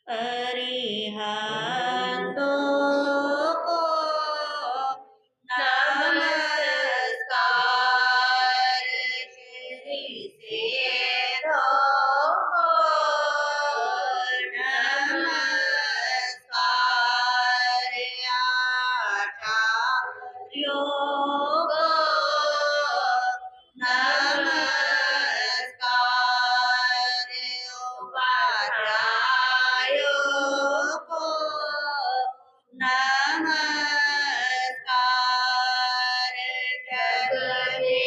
अरिहंतों को नमस्कार, श्री सेठों को नमस्कार, आचार्यों को नमस्कार, उपाध्यायों को नमस्कार, जगते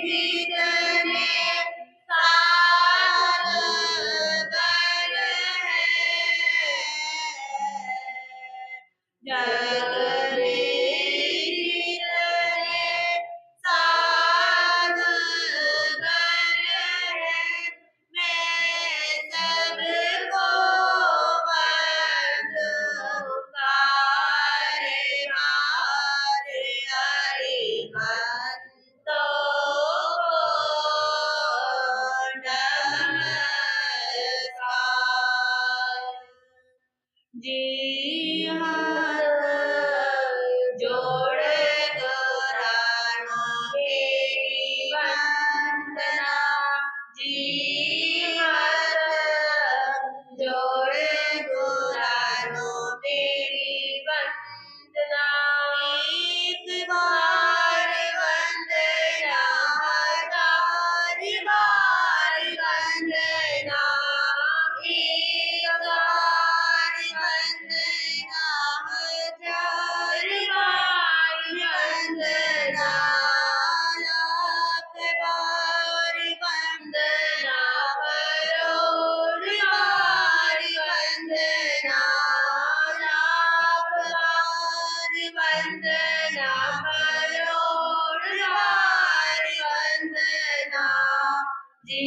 जितने साधुगण हैं, जगते जितने साधुगण हैं, मैं सबको वंदकार, अरिहंतों को नमस्कार। जी हाथ जोड़े गुरानों तेरी वंदना, जी हाथ जोड़े गुरानों तेरी वंदना, एक बार वंदना, हजार बार वंदना, एक बार वंदना, हजार बार वंदना, लाख बार वंदना, करोड़ बार वंदना, लाख बार वंदना, करोड़ बार वंदना, जी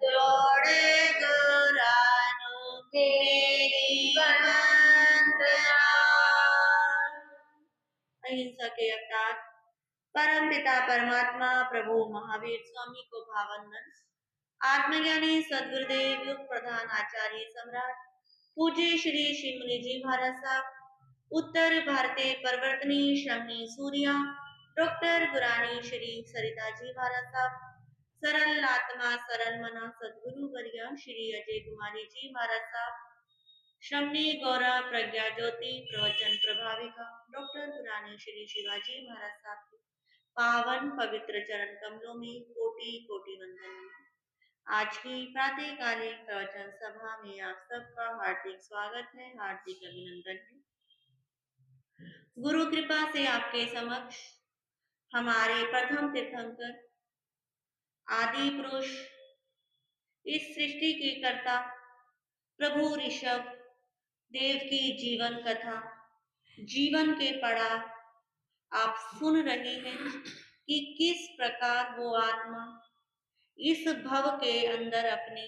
जोड़े गुरानों तेरी वंदना। अहिंसा के अवतार परम पिता परमात्मा प्रभु महावीर स्वामी को भावंदन। आत्मज्ञानी सदगुरुदेव युग प्रधान आचार्य सम्राट पूज्य श्री शिमली जी महाराज साहब, उत्तर भारतीय परिवर्तनी शमनी सूर्या डॉक्टर गुरानी श्री सरिता जी महाराज साहब, सरल आत्मा सरल मना सदगुरु वर्या श्री अजय कुमारी जी महाराज साहब, शमनी गौरव प्रज्ञा ज्योति प्रवचन प्रभाविका डॉक्टर गुरानी श्री शिवाजी महाराज साहब के पावन पवित्र चरण कमलों में कोटि कोटि वंदन। आज की प्रातःकालीन प्रवचन सभा में आप सबका हार्दिक स्वागत है, हार्दिक अभिनंदन है। गुरु कृपा से आपके समक्ष हमारे प्रथम तीर्थंकर आदि पुरुष, इस सृष्टि के कर्ता प्रभु ऋषभ देव की जीवन कथा, जीवन के पड़ाव आप सुन रहे हैं कि किस प्रकार वो आत्मा इस भव के अंदर अपने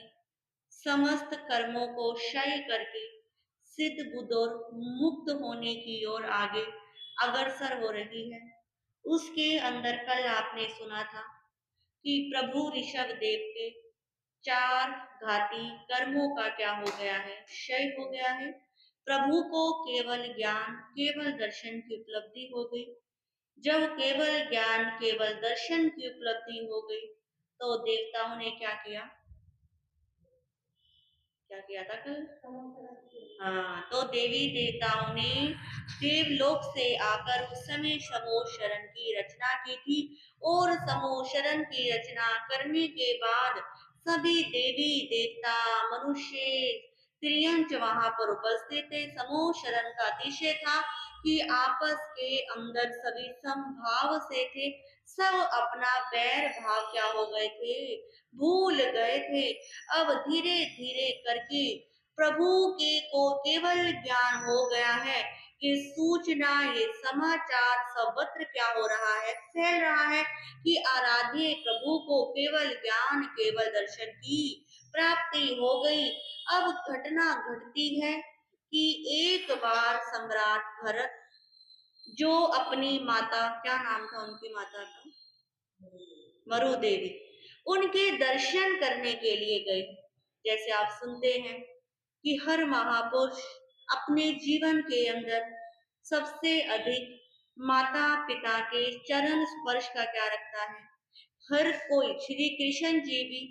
समस्त कर्मों को क्षय करके सिद्ध बुद्ध और मुक्त होने की ओर आगे अग्रसर हो रही है। उसके अंदर कल आपने सुना था कि प्रभु ऋषभ देव के 4 घाती कर्मों का क्या हो गया है, क्षय हो गया है। प्रभु को केवल ज्ञान, केवल दर्शन की उपलब्धि हो गई। जब केवल ज्ञान, केवल दर्शन की उपलब्धि हो गई तो देवताओं ने क्या किया था कल? हाँ, तो देवी देवताओं ने देवलोक से आकर उस समय समूह शरण की रचना की थी और समूह शरण की रचना करने के बाद सभी देवी देवता मनुष्य त्रियंच वहां पर उपस्थित थे। समूह शरण का विषय था कि आपस के अंदर सभी समभाव से थे, सब अपना बैर भाव क्या हो गए थे, भूल गए थे। अब धीरे धीरे करके प्रभु के को केवल ज्ञान हो गया है, ये सूचना, ये समाचार सर्वत्र क्या हो रहा है, फैल रहा है कि आराध्य प्रभु को केवल ज्ञान, केवल दर्शन की प्राप्ति हो गई। अब घटना घटती है कि एक बार सम्राट भरत, जो अपनी माता, क्या नाम था उनकी माता का, मरु देवी, उनके दर्शन करने के लिए गए। जैसे आप सुनते हैं कि हर महापुरुष अपने जीवन के अंदर सबसे अधिक माता पिता के चरण स्पर्श का क्या रखता है। हर कोई, श्री कृष्ण जी भी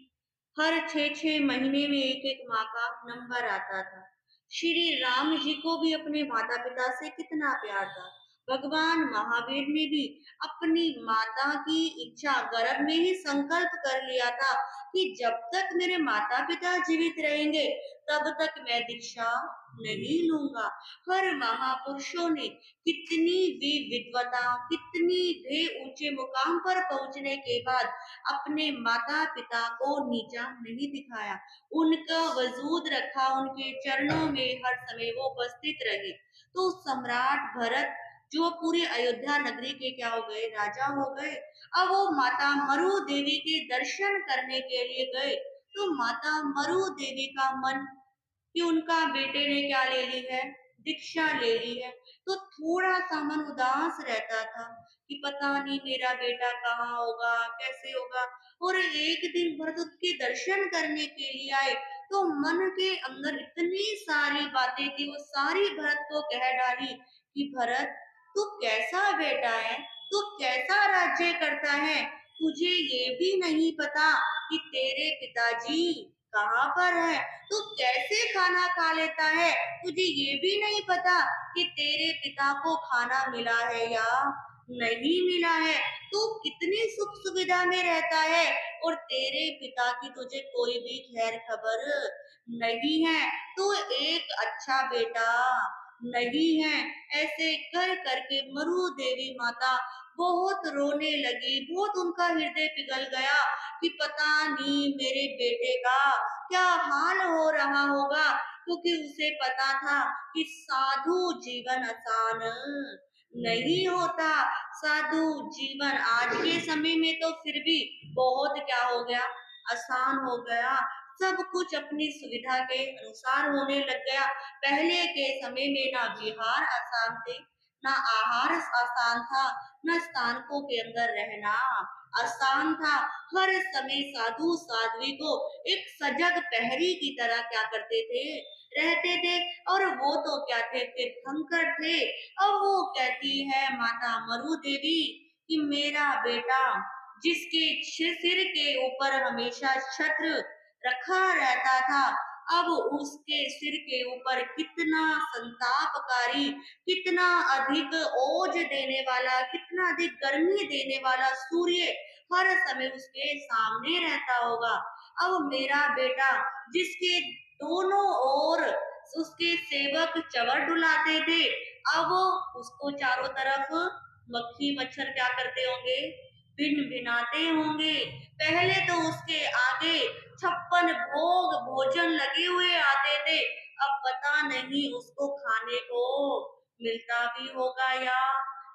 हर 6-6 महीने में एक एक माँ का नंबर आता था। श्री राम जी को भी अपने माता पिता से कितना प्यार था। भगवान महावीर ने भी अपनी माता की इच्छा गर्भ में ही संकल्प कर लिया था कि जब तक मेरे माता पिता जीवित रहेंगे तब तक मैं दीक्षा नहीं लूंगा। हर महापुरुषों ने कितनी भी विद्वता, कितनी भी ऊंचे मुकाम पर पहुंचने के बाद अपने माता पिता को नीचा नहीं दिखाया, उनका वजूद रखा, उनके चरणों में हर समय वो उपस्थित रहे। तो सम्राट भरत जो पूरी अयोध्या नगरी के क्या हो गए, राजा हो गए। अब वो माता मरु देवी के दर्शन करने के लिए गए, तो माता मरु देवी का मन कि उनका बेटे ने क्या ले ली है, दीक्षा ले ली है, तो थोड़ा सा मन उदास रहता था कि पता नहीं मेरा बेटा कहाँ होगा, कैसे होगा। और एक दिन भरत उसके दर्शन करने के लिए आए, तो मन के अंदर इतनी सारी बातें थी, वो सारी भरत को कह डाली कि भरत, तू कैसा बेटा है, तू कैसा राज्य करता है, तुझे ये भी नहीं पता कि तेरे पिताजी कहाँ पर है, तू कैसे खाना खा लेता है, तुझे ये भी नहीं पता कि तेरे पिता को खाना मिला है या नहीं मिला है, तू कितनी सुख सुविधा में रहता है और तेरे पिता की तुझे कोई भी खैर खबर नहीं है, तू एक अच्छा बेटा नहीं है। ऐसे कर करके मरु देवी माता बहुत रोने लगी, बहुत उनका हृदय पिघल गया कि पता नहीं मेरे बेटे का क्या हाल हो रहा होगा, क्योंकि उसे पता था कि साधु जीवन आसान नहीं होता। साधु जीवन आज के समय में तो फिर भी बहुत क्या हो गया, आसान हो गया, सब कुछ अपनी सुविधा के अनुसार होने लग गया। पहले के समय में ना विहार आसान थे, ना आहार आसान था, ना स्थानकों के अंदर रहना आसान था। हर समय साधु साध्वी को एक सजग प्रहरी की तरह क्या करते थे, रहते थे। और वो तो क्या थे, तीर्थंकर थे। अब वो कहती है माता मरु देवी कि मेरा बेटा जिसके सिर के ऊपर हमेशा छत्र रखा रहता था, अब उसके सिर के ऊपर कितना संतापकारी, कितना अधिक ओज देने वाला, कितना अधिक गर्मी देने वाला सूर्य हर समय उसके सामने रहता होगा। अब मेरा बेटा जिसके दोनों ओर उसके सेवक चवर डुलाते थे, अब उसको चारों तरफ मक्खी मच्छर क्या करते होंगे, भिन भिनाते होंगे। पहले तो उसके आगे 56 भोग भोजन लगे हुए आते थे, अब पता नहीं उसको खाने को मिलता भी होगा या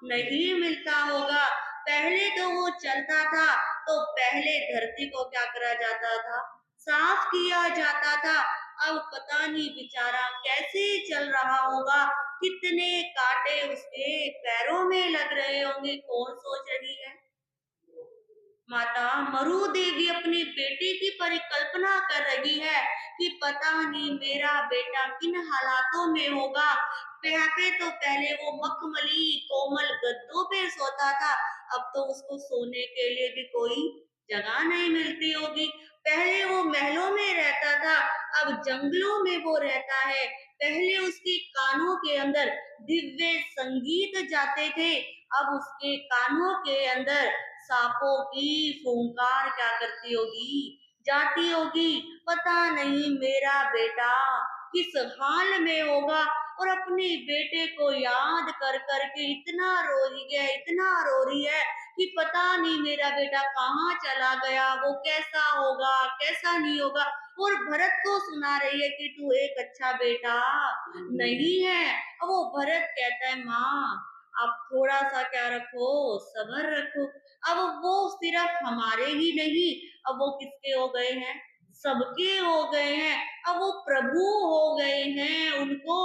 नहीं मिलता होगा। पहले तो वो चलता था तो पहले धरती को क्या करा जाता था, साफ किया जाता था। अब पता नहीं बेचारा कैसे चल रहा होगा, कितने कांटे उसके पैरों में लग रहे होंगे, कौन सोच रही है। माता मरु देवी अपने बेटे की परिकल्पना कर रही है कि पता नहीं मेरा बेटा किन हालातों में होगा। यहाँ पे तो पहले वो मखमली कोमल गद्दों पे सोता था, अब तो उसको सोने के लिए भी कोई जगह नहीं मिलती होगी। पहले वो महलों में रहता था, अब जंगलों में वो रहता है। पहले उसके कानों के अंदर दिव्य संगीत जाते थे, अब उसके कानों के अंदर सांपों की फुंकार क्या करती होगी, जाती होगी। पता नहीं मेरा बेटा किस हाल में होगा। और अपने बेटे को याद कर कर के इतना रो रही है, इतना रो रही है कि पता नहीं मेरा बेटा कहाँ चला गया, वो कैसा होगा, कैसा नहीं होगा। और भरत को सुना रही है कि तू एक अच्छा बेटा नहीं है। अब वो भरत कहता है माँ आप थोड़ा सा क्या रखो, सब्र रखो। अब वो सिर्फ हमारे ही नहीं, अब वो किसके हो गए हैं, सबके हो गए हैं। अब वो प्रभु हो गए हैं, उनको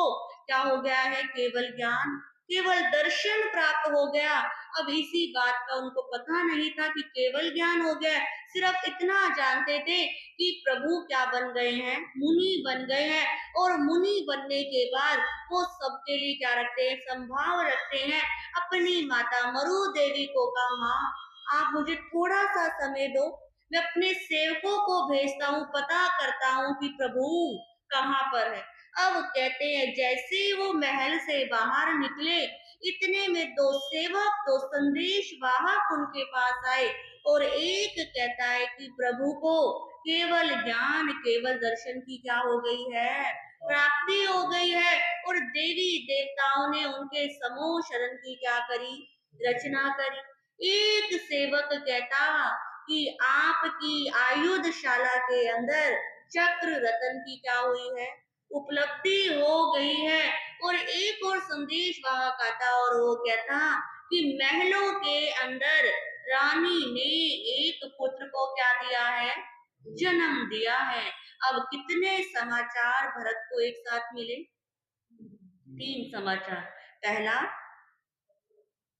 क्या हो गया है, केवल ज्ञान, केवल दर्शन प्राप्त हो गया। अब इसी बात का उनको पता नहीं था कि केवल ज्ञान हो गया। सिर्फ इतना जानते थे कि प्रभु क्या बन गए हैं, मुनि बन गए हैं, और मुनि बनने के बाद वो सबके लिए क्या रखते हैं, संभाव रखते हैं। अपनी माता मरु देवी को कहा, माँ आप मुझे थोड़ा सा समय दो, मैं अपने सेवकों को भेजता हूँ, पता करता हूँ कि प्रभु कहाँ पर है। अब कहते हैं जैसे ही वो महल से बाहर निकले, इतने में दो सेवक, दो संदेश वाहक उनके पास आए, और एक कहता है कि प्रभु को केवल ज्ञान, केवल दर्शन की क्या हो गई है, प्राप्ति हो गई है। और देवी देवताओं ने उनके समूह शरण की क्या करी, रचना करी। एक सेवक कहता कि आपकी आयुधशाला के अंदर चक्र रतन की क्या हुई है, उपलब्धि हो गई है। और एक और संदेश वाहक आता और वो कहता कि महलों के अंदर रानी ने एक पुत्र को क्या दिया है, जन्म दिया है। अब कितने समाचार भरत को एक साथ मिले, 3 समाचार। पहला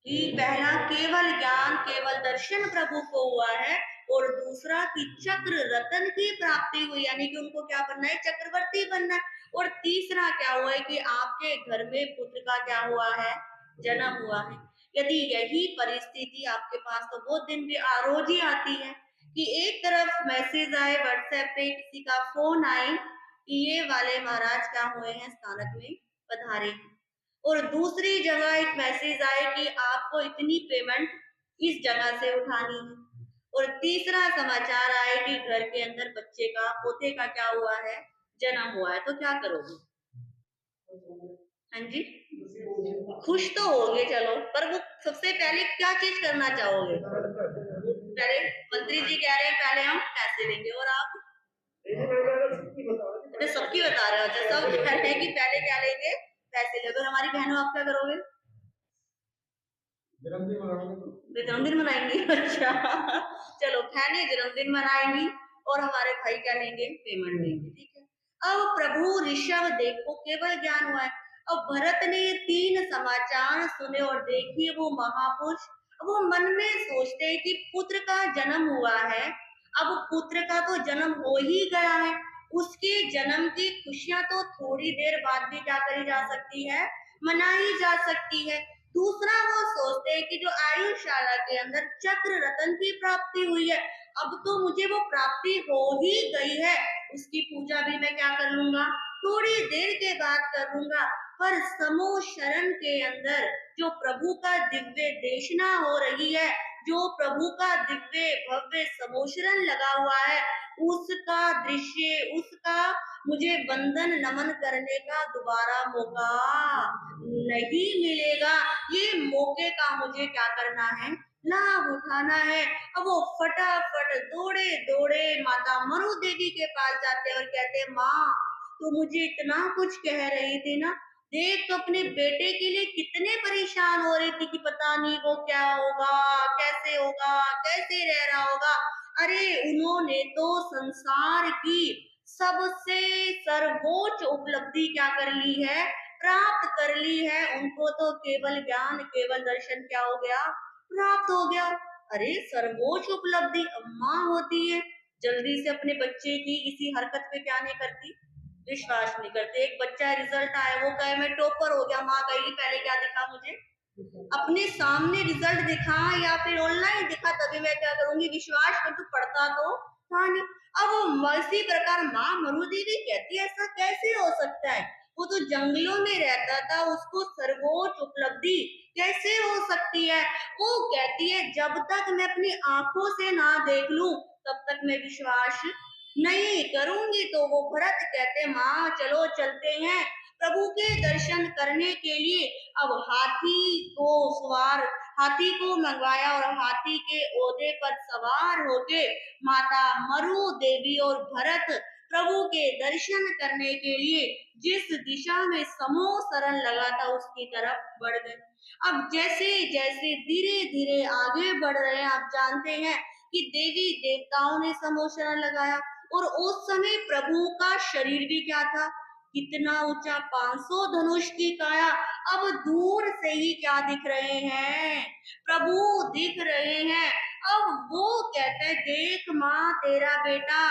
कि पहला केवल ज्ञान, केवल दर्शन प्रभु को हुआ है, और दूसरा कि चक्र रतन की प्राप्ति हुई, यानी कि उनको क्या बनना है, चक्रवर्ती बनना है। और तीसरा क्या हुआ है कि आपके घर में पुत्र का क्या हुआ है, जन्म हुआ है। यदि यही परिस्थिति आपके पास, तो वो दिन भी रोज ही आती है कि एक तरफ मैसेज आए व्हाट्सएप पे, किसी का फोन आए कि ये वाले महाराज क्या हुए हैं, स्थानक में पधारे हैं, और दूसरी जगह एक मैसेज आए कि आपको इतनी पेमेंट इस जगह से उठानी है, और तीसरा समाचार आए कि घर के अंदर बच्चे का, पोते का क्या हुआ है, जन्म हुआ है। तो क्या करोगे? हाँ जी, खुश तो होगे चलो, पर वो सबसे पहले क्या चीज करना चाहोगे? पहले मंत्री जी कह रहे हैं पहले हम पैसे देंगे, और आप? अच्छा सबकी बता रहे हो, अच्छा सब कह रहे हैं कि पहले क्या लेंगे, पैसे ले। अगर हमारी बहनों आप क्या करोगे? जन्मदिन मनाएंगे। अच्छा चलो, बहनें जन्मदिन मनाएंगी और हमारे भाई क्या लेंगे, पेमेंट लेंगे, ठीक है। अब प्रभु ऋषभ देखो केवल ज्ञान हुआ है। अब भरत ने ये 3 समाचार सुने, और देखिए वो महापुरुष, अब वो मन में सोचते हैं कि पुत्र का जन्म हुआ है। अब पुत्र का तो जन्म हो ही गया है, उसके जन्म की खुशियां तो थोड़ी देर बाद भी क्या करी जा सकती है, मनाई जा सकती है। दूसरा वो सोचते हैं कि जो आयुशाला के अंदर चक्र रतन की प्राप्ति हुई है, अब तो मुझे वो प्राप्ति हो ही गई है, उसकी पूजा भी मैं क्या कर लूंगा, थोड़ी देर के बाद कर लूंगा। पर समूह शरण के अंदर जो प्रभु का दिव्य देशना हो रही है, जो प्रभु का दिव्य भव्य समोशरण लगा हुआ है, उसका दृश्य, उसका मुझे वंदन नमन करने का दोबारा मौका नहीं मिलेगा। ये मौके का मुझे क्या करना है, लाभ उठाना है। अब वो फटाफट दौड़े दौड़े माता मरु देवी के पास जाते हैं और कहते हैं, माँ तो मुझे इतना कुछ कह रही थी ना, देख तो अपने बेटे के लिए कितने परेशान हो रही थी कि पता नहीं वो क्या होगा, कैसे होगा, कैसे रह रहा होगा। अरे उन्होंने तो संसार की सबसे सर्वोच्च उपलब्धि क्या कर ली है, प्राप्त कर ली है। उनको तो केवल ज्ञान, केवल दर्शन क्या हो गया, प्राप्त हो गया। अरे सर्वोच्च उपलब्धि माँ होती है, जल्दी से अपने बच्चे की किसी हरकत पे क्या नहीं करती, विश्वास नहीं करते। एक बच्चा रिजल्ट आया, वो कहे मैं टॉपर हो गया, माँ कहेगी पहले क्या दिखा मुझे, अपने सामने रिजल्ट दिखा या फिर ऑनलाइन दिखा, तभी मैं क्या करूंगी, विश्वास कर, तू पढ़ता तो था नहीं। अब इसी प्रकार माँ मरु देवी कहती है ऐसा कैसे हो सकता है, वो तो जंगलों में रहता था, उसको सर्वोच्च उपलब्धि कैसे हो सकती है। वो कहती है जब तक मैं अपनी आंखों से ना देख लूं तब तक मैं विश्वास नहीं करूंगी। तो वो भरत कहते माँ चलो चलते हैं प्रभु के दर्शन करने के लिए। अब हाथी को मंगवाया और हाथी के ओदे पर सवार होके माता मरु देवी और भरत प्रभु के दर्शन करने के लिए जिस दिशा में समूह शरण लगा था उसकी तरफ बढ़ गए। अब जैसे जैसे धीरे धीरे आगे बढ़ रहे हैं, आप जानते हैं कि देवी देवताओं ने समूह शरण लगाया, और उस समय प्रभु का शरीर भी क्या था, कितना ऊंचा, 500 धनुष की काया। अब दूर से ही क्या दिख रहे हैं, प्रभु दिख रहे हैं। अब वो कहते हैं, देख माँ तेरा बेटा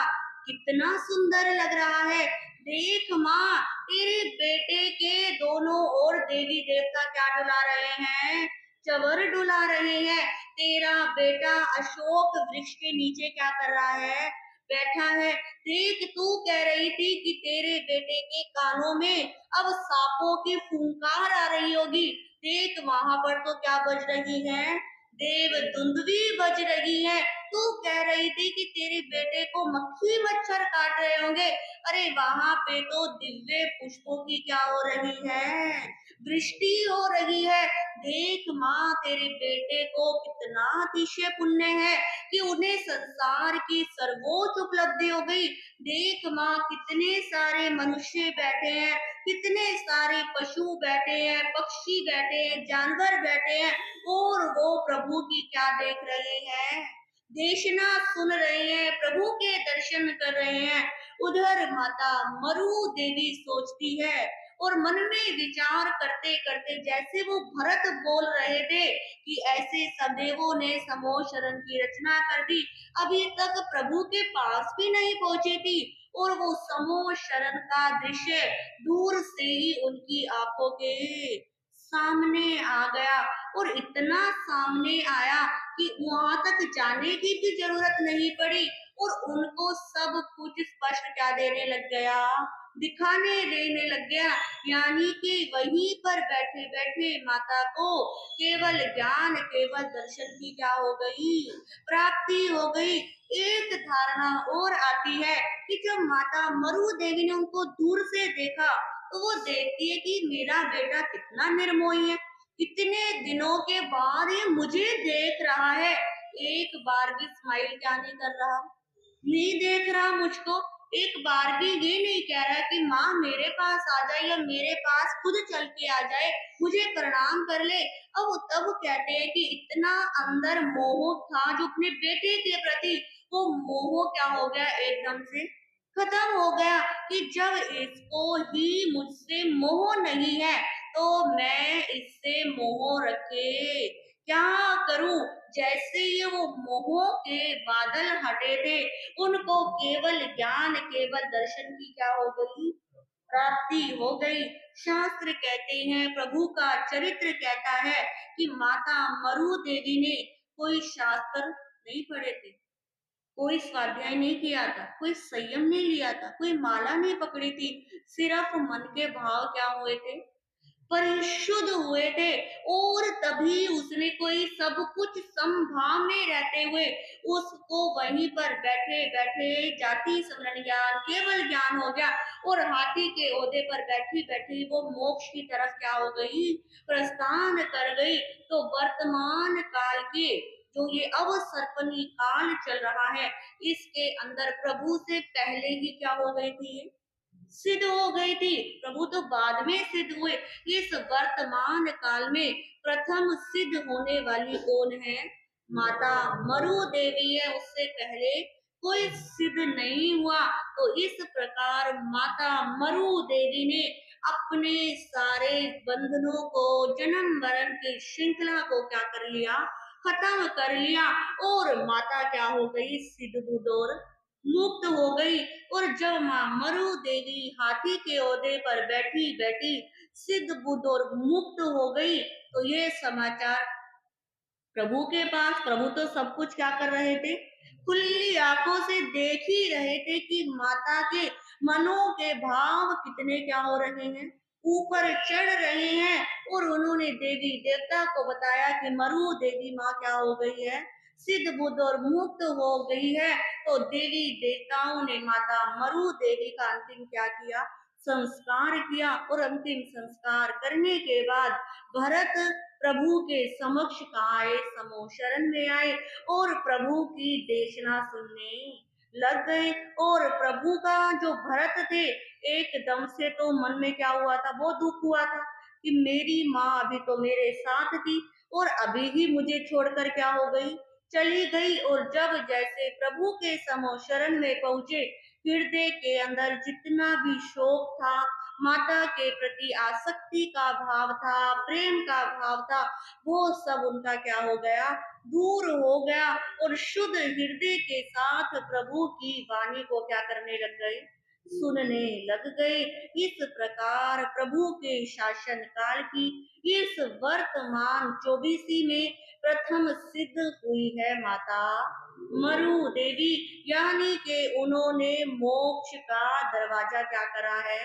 कितना सुंदर लग रहा है, देख माँ तेरे बेटे के दोनों ओर देवी देवता क्या डुला रहे हैं, चवर डुला रहे हैं। तेरा बेटा अशोक वृक्ष के नीचे क्या कर रहा है, बैठा है। देख तू कह रही थी कि तेरे बेटे के कानों में अब सांपों की फुंकार आ रही होगी, देख वहां पर तो क्या बज रही है, देव दुंदुभी बज रही है। तू कह रही थी कि तेरे बेटे को मक्खी मच्छर काट रहे होंगे, अरे वहां पे तो दिव्य पुष्पों की क्या हो रही है, वृष्टि हो रही है। देख माँ तेरे बेटे को कितना अतिशय पुण्य है कि उन्हें संसार की सर्वोच्च उपलब्धि हो गई। देख माँ कितने सारे मनुष्य बैठे हैं, कितने सारे पशु बैठे हैं, पक्षी बैठे हैं, जानवर बैठे हैं और वो प्रभु की क्या देख रहे हैं, देशना सुन रहे हैं, प्रभु के दर्शन कर रहे हैं। उधर माता मरु देवी सोचती है और मन में विचार करते करते, जैसे वो भरत बोल रहे थे कि ऐसे सदैवों ने समूह शरण की रचना कर दी, अभी तक प्रभु के पास भी नहीं पहुंची थी और वो समूह शरण का दृश्य दूर से ही उनकी आंखों के सामने आ गया और इतना सामने आया कि वहां तक जाने की भी जरूरत नहीं पड़ी और उनको सब कुछ स्पष्ट क्या देने लग गया, दिखाने देने लग गया। यानी कि वहीं पर बैठे बैठे माता को केवल ज्ञान, केवल दर्शन की क्या हो गई, प्राप्ति हो गई। एक धारणा और आती है कि जब माता मरु देवी ने उनको दूर से देखा तो वो देखती है कि मेरा बेटा कितना निर्मोही है, इतने दिनों के बाद ये मुझे देख रहा है, एक बार भी स्माइल क्या नहीं कर रहा, नहीं देख रहा मुझको, एक बार भी ये नहीं कह रहा कि माँ मेरे पास आ जाए या मेरे पास खुद चल के आ जाए, मुझे प्रणाम कर ले। अब तब कहते हैं कि इतना अंदर मोह था जो अपने बेटे के प्रति, वो मोह क्या हो गया, एकदम से खत्म हो गया कि जब इसको ही मुझसे मोह नहीं है तो मैं इससे मोह रखे क्या करूं। जैसे ये वो मोह के बादल हटे थे, उनको केवल ज्ञान, केवल दर्शन की क्या हो गई, प्राप्ति हो गई। शास्त्र कहते हैं, प्रभु का चरित्र कहता है कि माता मरु देवी ने कोई शास्त्र नहीं पढ़े थे, कोई स्वाध्याय नहीं किया था, कोई संयम नहीं लिया था, कोई माला नहीं पकड़ी थी, सिर्फ मन के भाव क्या हुए थे, परिशुद्ध हुए थे। और तभी उसने कोई सब कुछ समभाव में रहते हुए उसको वहीं पर बैठे बैठे जाति स्मरण ज्ञान, केवल ज्ञान हो गया और हाथी के ओहदे पर बैठी बैठी वो मोक्ष की तरफ क्या हो गई, प्रस्थान कर गई। तो वर्तमान काल के जो ये अवसर्पणी काल चल रहा है, इसके अंदर प्रभु से पहले ही क्या हो गई थी, सिद्ध हो गई थी। प्रभु तो बाद में सिद्ध हुए। इस वर्तमान काल में प्रथम सिद्ध होने वाली कौन है, माता मरु देवी है, उससे पहले कोई सिद्ध नहीं हुआ। तो इस प्रकार माता मरु देवी ने अपने सारे बंधनों को, जन्म मरण की श्रृंखला को क्या कर लिया, खत्म कर लिया और माता क्या हो गई, सिद्ध बुद्ध और मुक्त हो गई। और जब माँ मरु देवी हाथी के ओहदे पर बैठी बैठी सिद्ध बुद्ध और मुक्त हो गई, तो ये समाचार प्रभु के पास, प्रभु तो सब कुछ क्या कर रहे थे, खुली आंखों से देख ही रहे थे कि माता के मनों के भाव कितने क्या हो रहे हैं, ऊपर चढ़ रहे हैं। और उन्होंने देवी देवता को बताया कि मरु देवी माँ क्या हो गई है, सिद्ध बुद्ध और मुक्त हो गई है। तो देवी देवताओं ने माता मरु देवी का अंतिम क्या किया, संस्कार किया। और अंतिम संस्कार करने के बाद भरत प्रभु के समक्ष कहाँ आए, समूह शरण में आए और प्रभु की देशना सुनने लग गए। और प्रभु का जो भरत थे, एकदम से तो मन में क्या हुआ था, वो दुख हुआ था कि मेरी माँ अभी तो मेरे साथ थी और अभी ही मुझे छोड़कर क्या हो गई, चली गई। और जब जैसे प्रभु के समूह शरण में पहुंचे, हृदय के अंदर जितना भी शोक था, माता के प्रति आसक्ति का भाव था, प्रेम का भाव था, वो सब उनका क्या हो गया, दूर हो गया और शुद्ध हृदय के साथ प्रभु की वाणी को क्या करने लग गए, सुनने लग गए। इस प्रकार प्रभु के शासन काल की इस वर्तमान 24वीं में प्रथम सिद्ध हुई है माता मरु देवी, यानी कि उन्होंने मोक्ष का दरवाजा क्या करा है,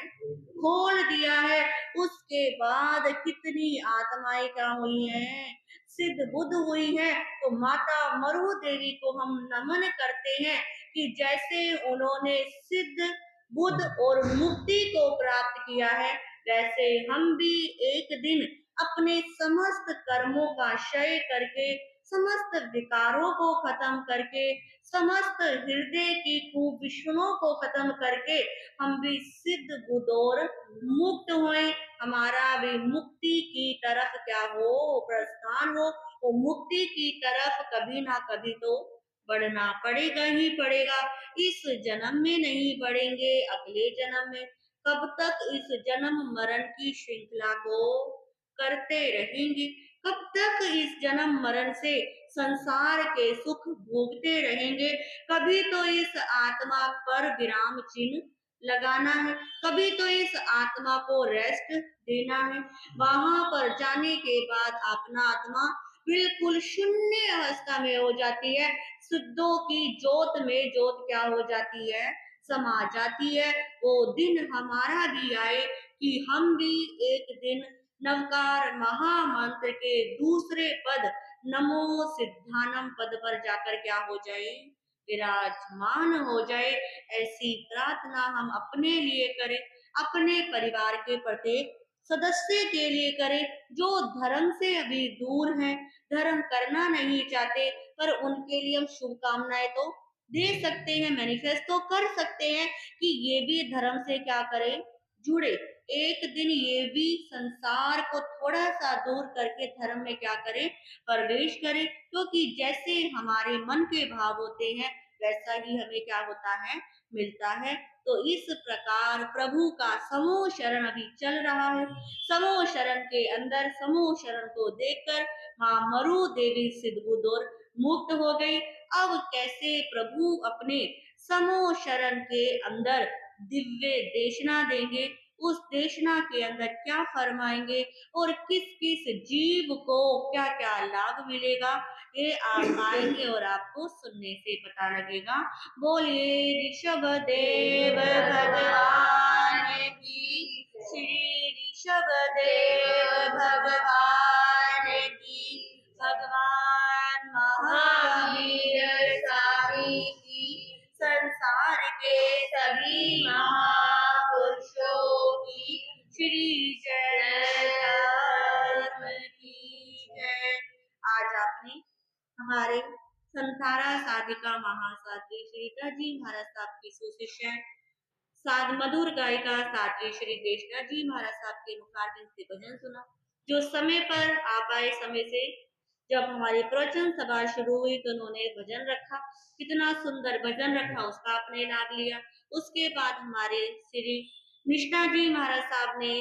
खोल दिया है। उसके बाद कितनी आत्माएं क्या हुई हैं, सिद्ध बुद्ध हुई है। तो माता मरु देवी को हम नमन करते हैं कि जैसे उन्होंने सिद्ध बुद्ध और मुक्ति को प्राप्त किया है, वैसे हम भी एक दिन अपने समस्त कर्मों का क्षय करके, समस्त विकारों को खत्म करके, समस्त हृदय की कुविषणों को खत्म करके हम भी सिद्ध बुद्ध और मुक्त होए, हमारा भी मुक्ति की तरफ क्या हो, प्रस्थान हो। वो मुक्ति की तरफ कभी ना कभी तो बढ़ना पड़ेगा ही पड़ेगा। इस जन्म में नहीं बढ़ेंगे, अगले जन्म में। कब तक इस जन्म मरण की श्रृंखला को करते रहेंगे, कब तक इस जन्म मरण से संसार के सुख भोगते रहेंगे। कभी तो इस आत्मा पर विराम चिन्ह लगाना है, कभी तो इस आत्मा को रेस्ट देना है। वहां पर जाने के बाद अपना आत्मा बिल्कुल शून्य अवस्था में हो जाती है, सिद्धों की जोत में जोत क्या हो जाती है, समा जाती है। वो दिन हमारा भी आए कि हम भी एक दिन नवकार महामंत्र के दूसरे पद नमो सिद्धानम पद पर जाकर क्या हो जाए, विराजमान हो जाए। ऐसी प्रार्थना हम अपने लिए करें, अपने परिवार के प्रत्येक सदस्य के लिए करें जो धर्म से अभी दूर हैं, धर्म करना नहीं चाहते, पर उनके लिए हम शुभकामनाएं तो दे सकते हैं, मैनिफेस्ट तो कर सकते हैं कि ये भी धर्म से क्या करें, जुड़े। एक दिन ये भी संसार को थोड़ा सा दूर करके धर्म में क्या करें, प्रवेश करें। क्योंकि जैसे हमारे मन के भाव होते हैं, वैसा ही हमें क्या होता है, मिलता है। तो इस प्रकार प्रभु का समूह शरण अभी चल रहा है। समूह शरण के अंदर समूह शरण को देखकर माँ मरु देवी सिद्धबुद्ध और मुक्त हो गई। अब कैसे प्रभु अपने समूह शरण के अंदर दिव्य देशना देंगे, उस देशना के अंदर क्या फरमाएंगे और किस किस जीव को क्या क्या लाभ मिलेगा, ये आप आएंगे और आपको सुनने से पता लगेगा। बोलिए ऋषभ देव भगवान की, श्री ऋषभ देव भगवान की, भगवान महावीर स्वामी की, संसार के सभी महापुरुषों की श्री जय की जय। आज आपने हमारे संथारा साधिका महासाध्वी श्री रीता जी महाराज साहब की सुशिष्य साध मधुर गायिका साध्वी श्री देशना जी महाराज साहब के मुखारबिंद से भजन सुना, जो समय पर आप आए, समय से जब हमारी प्रवचन सभा शुरू हुई तो उन्होंने भजन रखा, कितना सुंदर भजन रखा, उसका आपने लाभ लिया। उसके बाद हमारे श्री निष्ठा जी महाराज साहब ने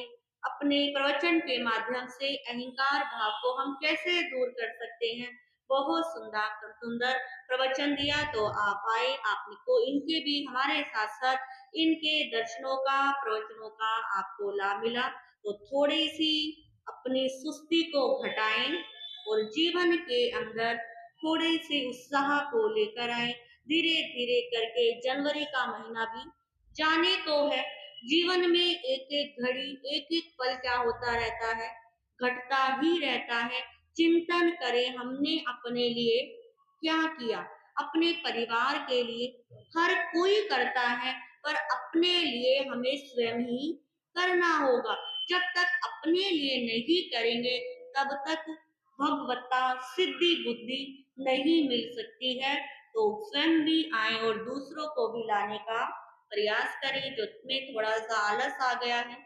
अपने प्रवचन के माध्यम से अहंकार भाव को हम कैसे दूर कर सकते हैं, बहुत सुंदर सुंदर प्रवचन दिया। तो आप आए, आपको इनके भी हमारे साथ साथ इनके दर्शनों का, प्रवचनों का आपको लाभ मिला। तो थोड़ी सी अपनी सुस्ती को घटाएं और जीवन के अंदर थोड़ी सी उत्साह को लेकर आए। धीरे धीरे करके जनवरी का महीना भी जाने को है। जीवन में एक एक घड़ी, एक एक पल क्या होता रहता है, घटता ही रहता है। चिंतन करें हमने अपने लिए क्या किया, अपने परिवार के लिए हर कोई करता है, पर अपने लिए हमें स्वयं ही करना होगा। जब तक अपने लिए नहीं करेंगे, तब तक भगवत्ता सिद्धि बुद्धि नहीं मिल सकती है। तो स्वयं भी आए और दूसरों को भी लाने का प्रयास करें। जो में थोड़ा सा आलस आ गया है,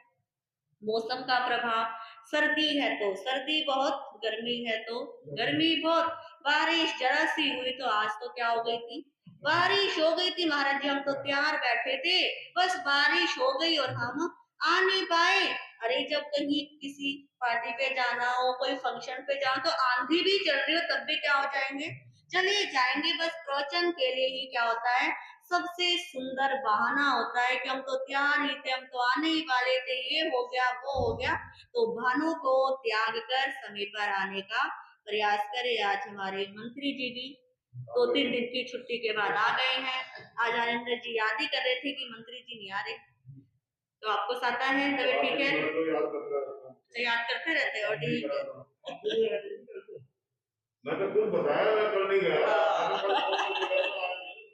मौसम का प्रभाव, सर्दी है तो सर्दी बहुत, गर्मी है तो गर्मी बहुत, बारिश जरा सी हुई तो आज तो क्या हो गई थी, बारिश हो गई थी महाराज जी, हम तो तैयार बैठे थे, बस बारिश हो गई और हम आ नहीं पाए। अरे जब कहीं किसी पार्टी पे जाना हो, कोई फंक्शन पे जाओ, तो आंधी भी चल रही हो तब भी क्या हो जाएंगे, चलिए जाएंगे। बस प्रवचन के लिए ही क्या होता है, सबसे सुंदर बहाना होता है कि हम तो तैयार ही थे, हम तो आने ही वाले थे, ये हो गया वो हो गया। तो बहानों को त्याग कर समय पर आने का प्रयास करें। आज हमारे मंत्री जी भी 2-3 दिन की छुट्टी के बाद आ गए हैं। आज आनंद जी याद ही कर रहे थे कि मंत्री जी नहीं आ रहे, तो आपको आता है तभी ठीक है, तो याद करते रहते हो, ठीक है। मैं तो खुद बताया, मैं कल नहीं गया, मैंने कल फोन करके गया तो आया नहीं,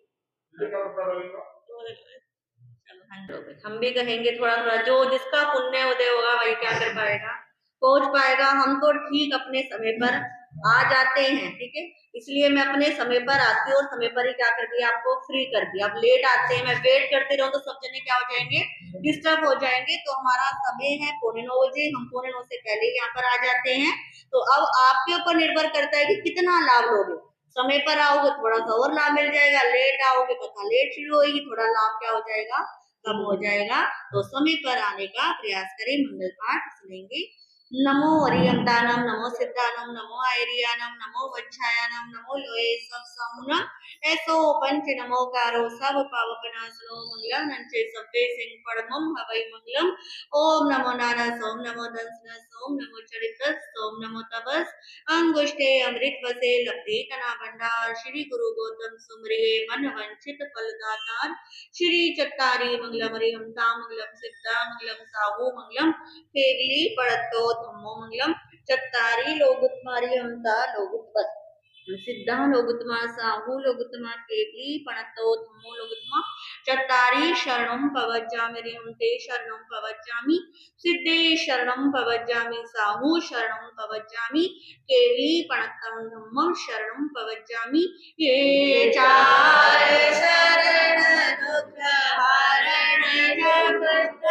मुझे क्या पता लगेगा। चलो हम भी कहेंगे थोड़ा थोड़ा, जो जिसका पुण्य उदय होगा वही क्या कर पाएगा, पहुंच पाएगा। हम तो ठीक अपने समय पर आ जाते हैं, ठीक है, इसलिए मैं अपने समय पर आती हूँ और समय पर ही क्या कर दिया, आपको फ्री कर दिया। अब लेट आते हैं, मैं वेट करते रहूं तो सब जने क्या हो जाएंगे, डिस्टर्ब हो जाएंगे। तो हमारा समय है 8:45, हम 8:45 से पहले यहाँ पर आ जाते हैं। तो अब आपके ऊपर निर्भर करता है कि कितना लाभ लोगे। समय पर आओगे थोड़ा सा और लाभ मिल जाएगा, लेट आओगे कथा लेट शुरू होगी, थोड़ा लाभ क्या हो जाएगा, कम हो जाएगा। तो समय पर आने का प्रयास करें। मंगल पाठ सुनेंगे। नमो हरियम दानम, नमो सिद्धानम, नमो आयरियानम, नमो वज्रायानम, नमो लोए सब समुना ऐसो पंच नमो कारो सब पावपनासनो मंगलम नंचे सभ्य सिंह पड़मम हवै मंगलम। ओम नमो नारास, ओम नमो दंसनस, ओम नमो चरितस, ओम नमो तपस अंगुष्ठे अमृत वसे लब्धे कना भंडार। श्री गुरु गौतम सुमरिये मन वंचित फल दातार। श्री चत्तारी मंगलम हरिहंता मंगलम सिद्धा मंगलम साहू मंगलम केवली पड़तो धम्मो मंगलम। चत्तारी लोगुत्मारी हंता लोगुत्पत सिद्धा लोगुत्मा साहू लोगुत्मा केवली पणतो धम्मो लोगुत्मा। चत्तारी शरणं पवज्जामि हंते शरणं पवज्जामि सिद्धे शरणं पवज्जामि साहू शरणं पवज्जामि केवली पणतं धम्मं शरणं पवज्जामि। ये चार शरण दुख हरण जगत